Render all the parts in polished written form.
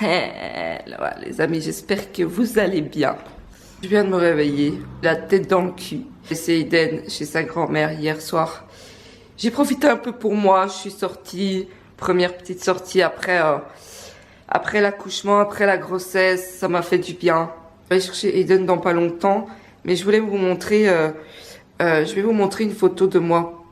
Voilà, les amis, j'espère que vous allez bien. Je viens de me réveiller, la tête dans le cul. C'est Eden chez sa grand-mère hier soir. J'ai profité un peu pour moi, je suis sortie, première petite sortie après l'accouchement, après la grossesse, ça m'a fait du bien. Je vais chercher Eden dans pas longtemps, mais je voulais vous montrer, je vais vous montrer une photo de moi.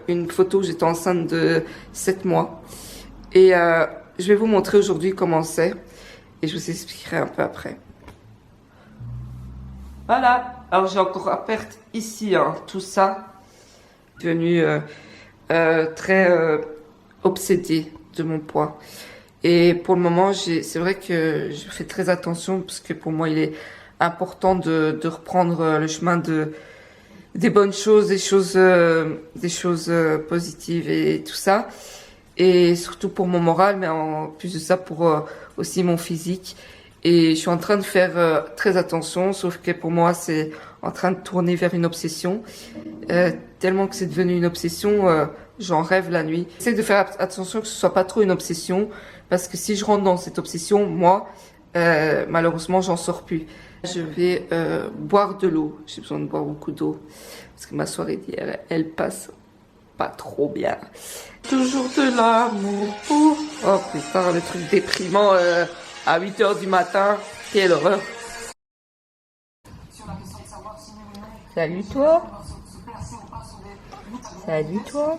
Une photo où j'étais enceinte de 7 mois. Et je vais vous montrer aujourd'hui comment c'est. Et je vous expliquerai un peu après. Voilà. Alors j'ai encore à perdre ici, hein, tout ça. Je suis devenue très obsédée de mon poids. Et pour le moment, c'est vrai que je fais très attention parce que pour moi, il est important de reprendre le chemin des bonnes choses, des choses positives et tout ça. Et surtout pour mon moral, mais en plus de ça, pour aussi mon physique. Et je suis en train de faire très attention, sauf que pour moi, c'est en train de tourner vers une obsession. Tellement que c'est devenu une obsession, j'en rêve la nuit. J'essaie de faire attention que ce soit pas trop une obsession, parce que si je rentre dans cette obsession, moi, malheureusement, j'en sors plus. Je vais boire de l'eau. J'ai besoin de boire beaucoup d'eau, parce que ma soirée d'hier, elle passe pas trop bien. Toujours de l'amour pour... Oh putain, le truc déprimant à 8h du matin. Quelle horreur. Salut toi. Salut toi.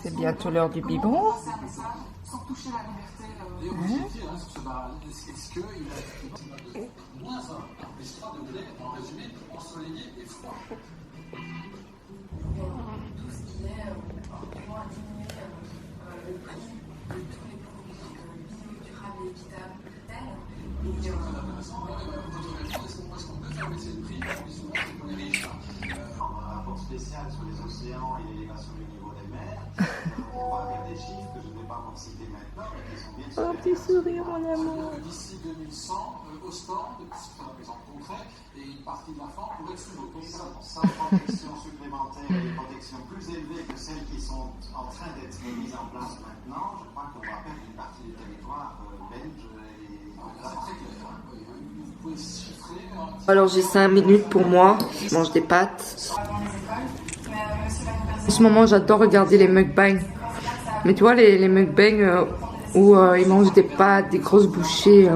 C'est bientôt l'heure du biberon. Spécial sur les océans et l'élévation du niveau des mers. On va faire des chiffres que je ne vais pas en citer maintenant, mais qui sont bien supérieurs. Oh, petit sourire, mon amour. D'ici 2100, au sport, c'est un exemple concret, et une partie de la femme pourrait être sous-dotée. Sans protection supplémentaire et des protections plus élevées que celles qui sont en train d'être mises en place maintenant, je crois qu'on va perdre une partie du territoire belge. C'est très clair. Vous pouvez chiffrer. Alors j'ai 5 minutes pour moi, je mange des pâtes. En ce moment j'adore regarder les mukbangs. Mais tu vois les mukbangs où ils mangent des pâtes, des grosses bouchées.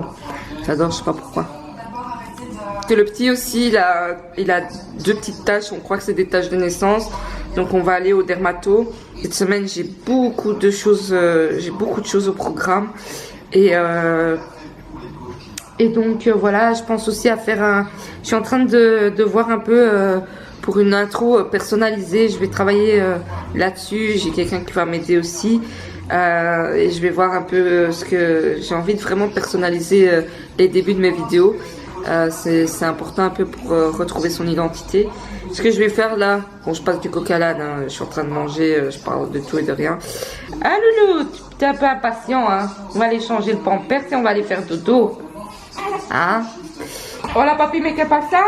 J'adore, je sais pas pourquoi. Que le petit aussi, il a 2 petites taches, on croit que c'est des taches de naissance. Donc on va aller au dermato. Cette semaine j'ai beaucoup de choses au programme. Et donc voilà, je pense aussi à faire je suis en train de voir un peu pour une intro personnalisée. Je vais travailler là-dessus. J'ai quelqu'un qui va m'aider aussi. Et je vais voir un peu ce que j'ai envie de vraiment personnaliser les débuts de mes vidéos. C'est important un peu pour retrouver son identité. Ce que je vais faire là, bon, je passe du coq à l'âne, hein, je suis en train de manger, je parle de tout et de rien. Ah loulou, t'es un peu impatient, hein. On va aller changer le pampers et on va aller faire dodo. Hein? Oh la papy, mais qu'est-ce que ça?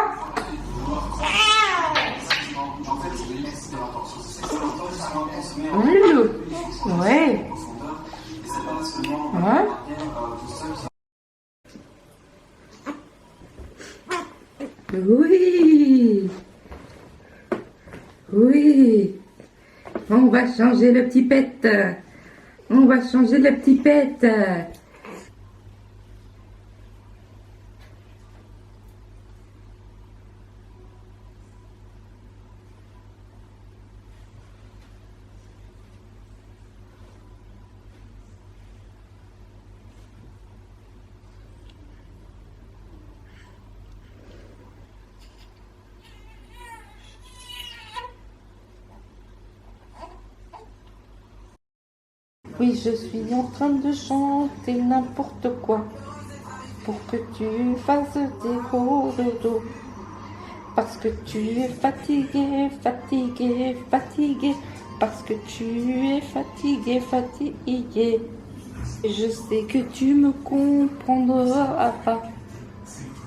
Loulou. Ouais. Ouais. Oui. Oui. On va changer le petit pet. On va changer le petit pet. Oui, je suis en train de chanter n'importe quoi pour que tu fasses des gros dodo. Parce que tu es fatigué, fatigué, fatigué. Parce que tu es fatigué, fatigué. Je sais que tu me comprendras pas,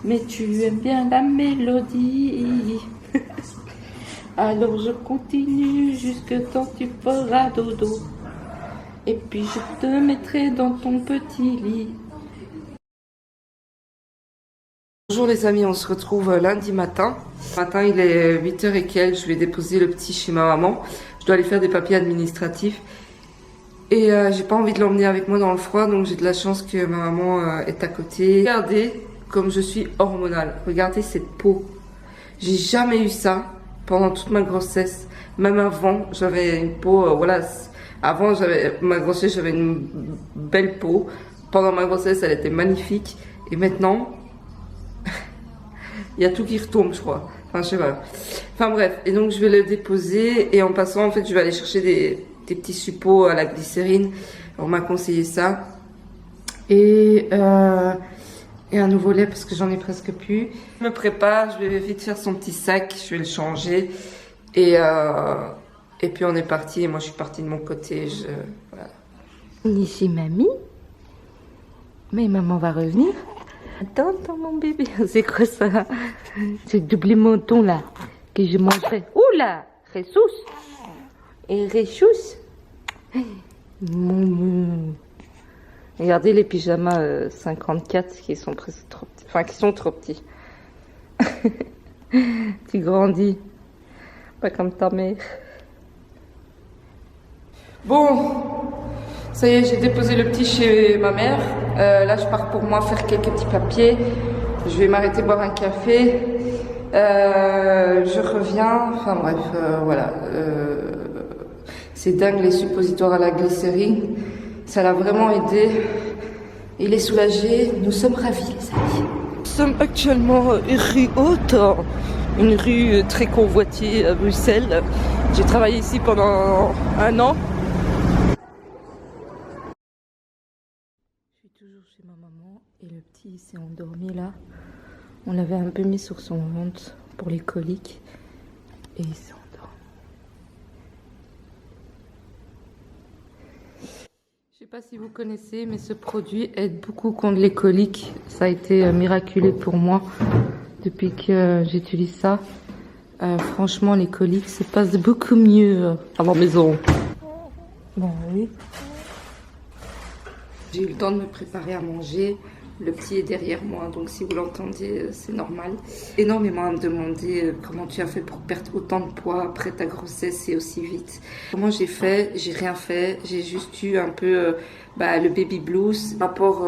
mais tu aimes bien la mélodie. Alors je continue jusque quand tu feras dodo. Et puis je te mettrai dans ton petit lit. Bonjour les amis, on se retrouve lundi matin. Ce matin il est 8h et quelques, je vais déposer le petit chez ma maman. Je dois aller faire des papiers administratifs. Et j'ai pas envie de l'emmener avec moi dans le froid, donc j'ai de la chance que ma maman est à côté. Regardez comme je suis hormonale. Regardez cette peau. J'ai jamais eu ça pendant toute ma grossesse. Même avant, j'avais une peau, voilà. Avant, ma grossesse, j'avais une belle peau. Pendant ma grossesse, elle était magnifique. Et maintenant, il y a tout qui retombe, je crois. Enfin, je sais pas. Enfin bref, et donc je vais le déposer. Et en passant, en fait, je vais aller chercher des petits suppos à la glycérine. On m'a conseillé ça. Et un nouveau lait parce que j'en ai presque plus. Je me prépare, je vais vite faire son petit sac. Je vais le changer. Et puis on est parti. Et moi, je suis partie de mon côté. Voilà. Ici, mamie. Mais maman va revenir. Attends, mon bébé. C'est quoi ça? C'est le double menton là que je mangerai. Oula, ressus. Et ressus. Regardez les pyjamas 54 qui sont presque trop petits. Enfin, qui sont trop petits. Tu grandis. Pas comme ta mère. Bon, ça y est, j'ai déposé le petit chez ma mère. Là, je pars pour moi faire quelques petits papiers. Je vais m'arrêter boire un café. Je reviens. Enfin bref, voilà. C'est dingue les suppositoires à la glycérine. Ça l'a vraiment aidé. Il est soulagé. Nous sommes ravis, les amis. Nous sommes actuellement rue Haute, une rue très convoitée à Bruxelles. J'ai travaillé ici pendant 1 an. Je suis toujours chez ma maman et le petit s'est endormi là. On l'avait un peu mis sur son ventre pour les coliques et il s'est endormi. Je sais pas si vous connaissez, mais ce produit aide beaucoup contre les coliques. Ça a été miraculeux pour moi depuis que j'utilise ça. Franchement, les coliques se passent beaucoup mieux à la maison. Ben oui. J'ai eu le temps de me préparer à manger. Le petit est derrière moi, donc si vous l'entendez, c'est normal. Énormément à me demander comment tu as fait pour perdre autant de poids après ta grossesse et aussi vite. Comment j'ai fait? J'ai rien fait. J'ai juste eu un peu le baby blues. Par rapport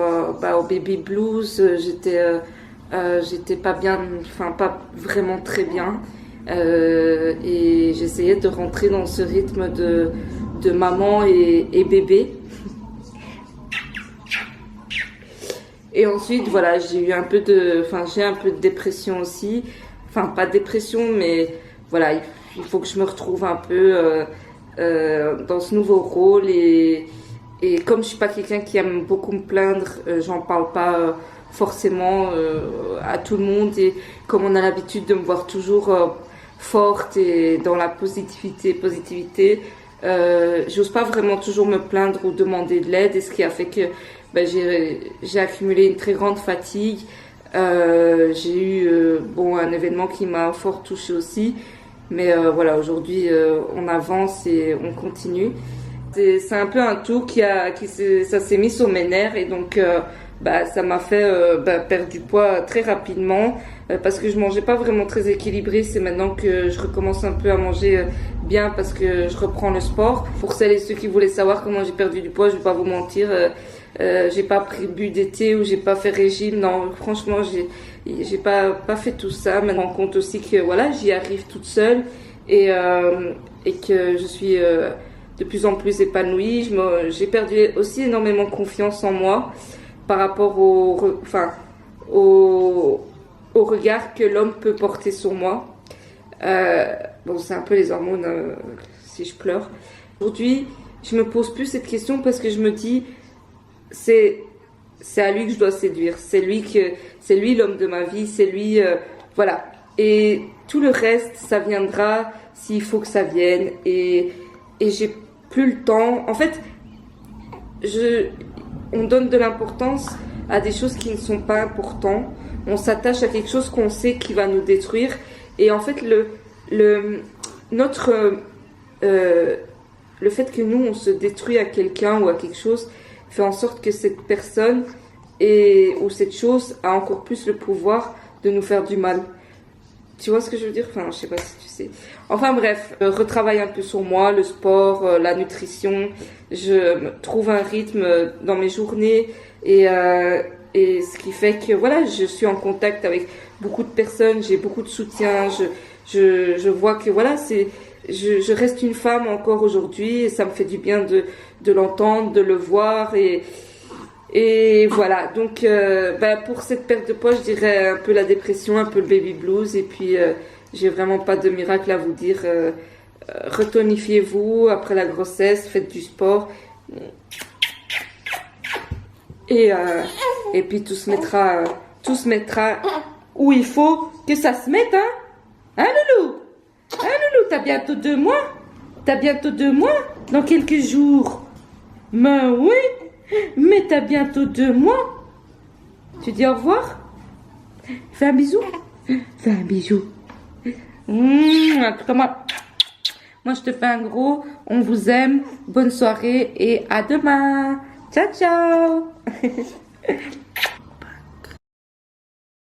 au baby blues, j'étais pas bien, enfin pas vraiment très bien. Et j'essayais de rentrer dans ce rythme de maman et bébé. Et ensuite, voilà, j'ai un peu de dépression aussi. Enfin, pas dépression, mais voilà, il faut que je me retrouve un peu dans ce nouveau rôle. Et comme je suis pas quelqu'un qui aime beaucoup me plaindre, j'en parle pas forcément à tout le monde. Et comme on a l'habitude de me voir toujours forte et dans la positivité, j'ose pas vraiment toujours me plaindre ou demander de l'aide. Et ce qui a fait que j'ai accumulé une très grande fatigue. J'ai eu un événement qui m'a fort touchée aussi. Mais voilà, aujourd'hui, on avance et on continue. C'est un peu un tout ça s'est mis sur mes nerfs et donc ça m'a fait perdre du poids très rapidement parce que je mangeais pas vraiment très équilibré. C'est maintenant que je recommence un peu à manger bien parce que je reprends le sport. Pour celles et ceux qui voulaient savoir comment j'ai perdu du poids, je vais pas vous mentir. J'ai pas bu d'été ou j'ai pas fait régime. Non, franchement, j'ai pas fait tout ça. Mais je me rends compte aussi que voilà, j'y arrive toute seule et que je suis de plus en plus épanouie. J'ai perdu aussi énormément confiance en moi par rapport au regard que l'homme peut porter sur moi. C'est un peu les hormones si je pleure. Aujourd'hui, je me pose plus cette question parce que je me dis c'est à lui que je dois séduire. C'est lui l'homme de ma vie. C'est lui, voilà. Et tout le reste, ça viendra s'il faut que ça vienne. Et j'ai plus le temps. En fait, on donne de l'importance à des choses qui ne sont pas importantes. On s'attache à quelque chose qu'on sait qui va nous détruire. Et en fait, le fait que nous, on se détruit à quelqu'un ou à quelque chose, fait en sorte que cette personne ou cette chose a encore plus le pouvoir de nous faire du mal. Tu vois ce que je veux dire? Enfin, je sais pas si tu sais. Enfin bref, retravaille un peu sur moi, le sport, la nutrition. Je trouve un rythme dans mes journées et ce qui fait que voilà, je suis en contact avec beaucoup de personnes, j'ai beaucoup de soutien. Je vois que voilà, je reste une femme encore aujourd'hui et ça me fait du bien de l'entendre, de le voir et voilà, donc pour cette perte de poids, je dirais un peu la dépression, un peu le baby blues, et puis j'ai vraiment pas de miracle à vous dire. Retonifiez-vous après la grossesse, faites du sport, et puis tout se mettra où il faut que ça se mette, hein? Hein, Loulou? Hein, Loulou, t'as bientôt 2 mois? T'as bientôt 2 mois? Dans quelques jours? Ben oui! Mais t'as bientôt 2 mois. Tu dis au revoir? Fais un bisou. Fais un bisou. Moi, je te fais un gros. On vous aime. Bonne soirée et à demain. Ciao, ciao.